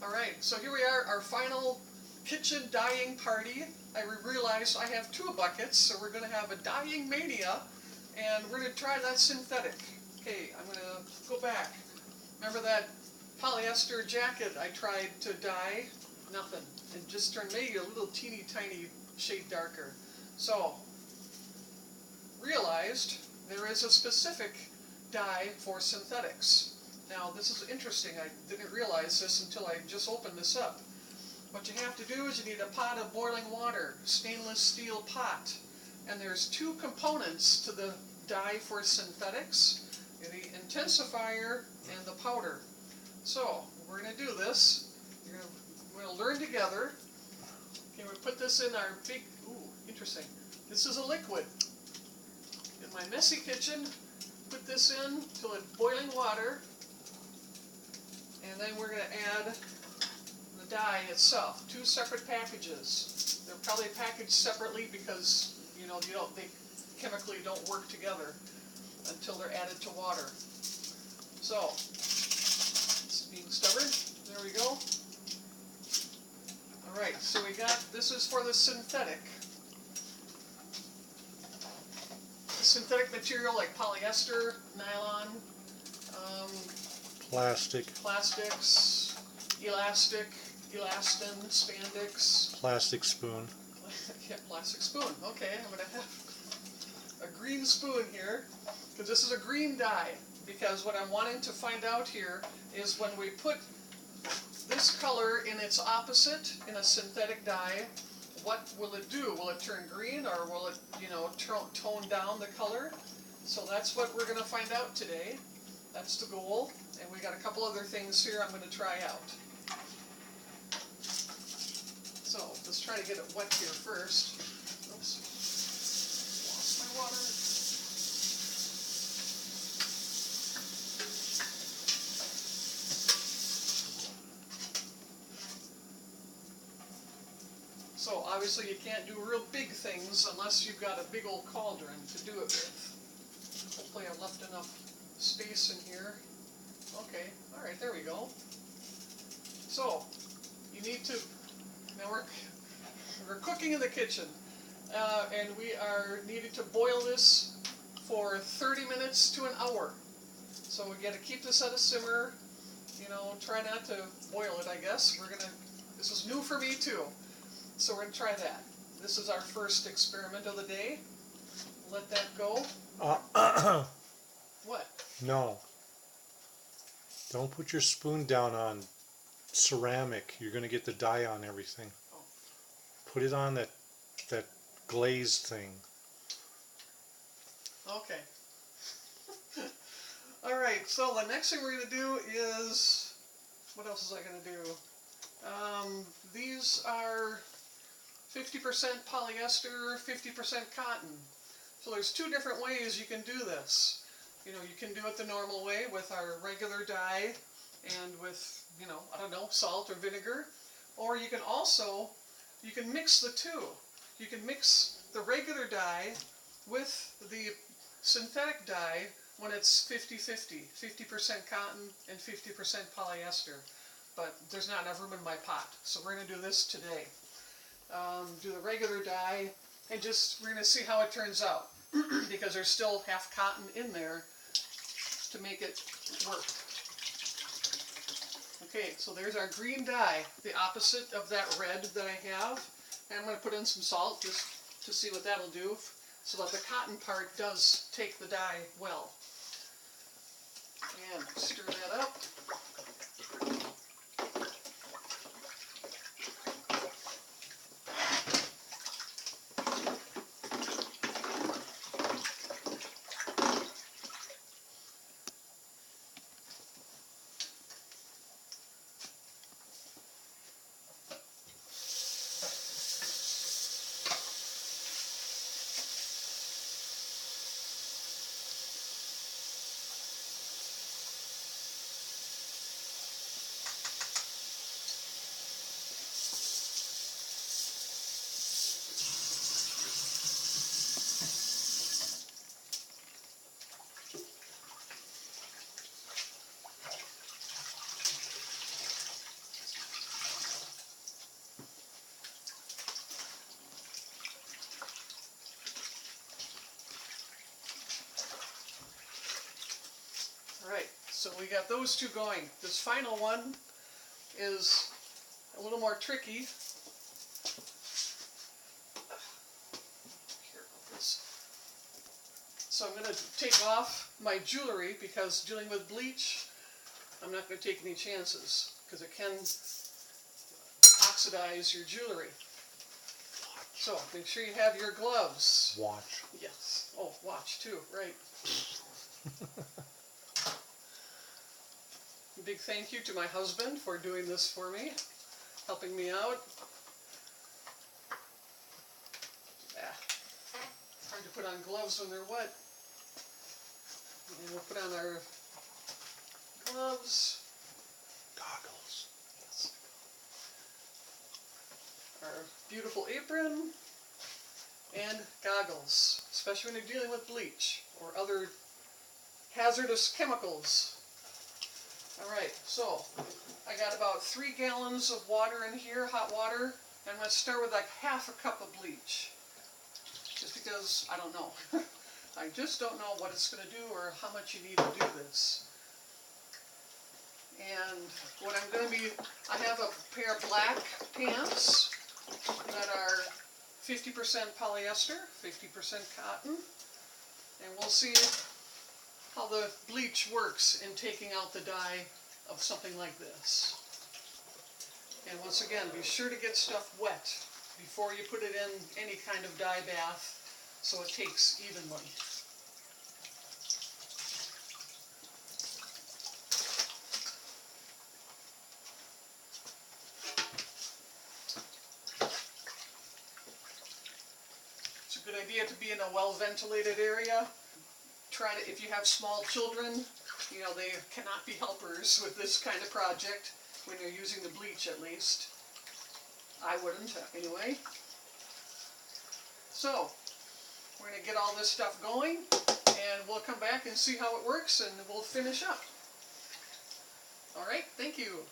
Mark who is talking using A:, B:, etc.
A: Alright, so here we are, our final kitchen dyeing party. I realized I have two buckets, so we're going to have a dyeing mania, and we're going to try that synthetic. Okay, I'm going to go back. Remember that polyester jacket I tried to dye? Nothing. It just turned maybe a little teeny tiny shade darker. So, realized there is a specific dye for synthetics. Now, this is interesting. I didn't realize this until I just opened this up. What you have to do is you need a pot of boiling water, stainless steel pot. And there's two components to the dye for synthetics, the intensifier and the powder. So, we're going to do this. We're going to learn together. Okay, we put this in our big, interesting. This is a liquid. In my messy kitchen, put this in till it's boiling water. And then we're going to add the dye itself, two separate packages. They're probably packaged separately because they chemically don't work together until they're added to water. So, it's being stubborn. There we go. Alright, so this is for the synthetic. The synthetic material like polyester, nylon, plastics, elastic, elastin, spandex.
B: Plastic spoon.
A: Yeah, plastic spoon. Okay, I'm going to have a green spoon here, because this is a green dye. Because what I'm wanting to find out here is when we put this color in its opposite in a synthetic dye, what will it do? Will it turn green, or will it, tone down the color? So that's what we're going to find out today. That's the goal. And we got a couple other things here I'm going to try out. So let's try to get it wet here first. Oops. Lost my water. So obviously you can't do real big things unless you've got a big old cauldron to do it with. Hopefully I left enough space in here. Okay, alright, there we go. So, you need to, now we're cooking in the kitchen, and we are needed to boil this for 30 minutes to an hour. So we got to keep this at a simmer, try not to boil it, I guess. This is new for me too, so we're going to try that. This is our first experiment of the day. Let that go. What?
B: No. Don't put your spoon down on ceramic. You're going to get the dye on everything.
A: Oh.
B: Put it on that glazed thing.
A: Okay. Alright, so the next thing we're going to do is, what else is I going to do? These are 50% polyester, 50% cotton. So there's two different ways you can do this. You can do it the normal way with our regular dye and with, salt or vinegar. Or you can mix the two. You can mix the regular dye with the synthetic dye when it's 50-50, 50% cotton and 50% polyester. But there's not enough room in my pot, so we're going to do this today. Do the regular dye, and we're going to see how it turns out, because there's still half cotton in there to make it work. Okay, so there's our green dye, the opposite of that red that I have. And I'm going to put in some salt just to see what that'll do, so that the cotton part does take the dye well. And stir that up. So we got those two going. This final one is a little more tricky. Here, this. So I'm going to take off my jewelry because dealing with bleach, I'm not going to take any chances because it can oxidize your jewelry. So make sure you have your gloves.
B: Watch.
A: Yes. Oh, watch too, right. Big thank you to my husband for doing this for me, helping me out. Hard to put on gloves when they're wet. And we'll put on our gloves.
B: Goggles.
A: Yes. Our beautiful apron and goggles, especially when you're dealing with bleach or other hazardous chemicals. Alright, so I got about 3 gallons of water in here, hot water. I'm going to start with like half a cup of bleach. Just because I don't know. I just don't know what it's going to do or how much you need to do this. And what I'm going to be, I have a pair of black pants that are 50% polyester, 50% cotton. And we'll see how the bleach works in taking out the dye of something like this. And once again, be sure to get stuff wet before you put it in any kind of dye bath so it takes evenly. It's a good idea to be in a well-ventilated area. Try to, if you have small children, you know, they cannot be helpers with this kind of project when you're using the bleach, at least. I wouldn't, anyway. So, we're going to get all this stuff going, and we'll come back and see how it works, and we'll finish up. Alright, thank you.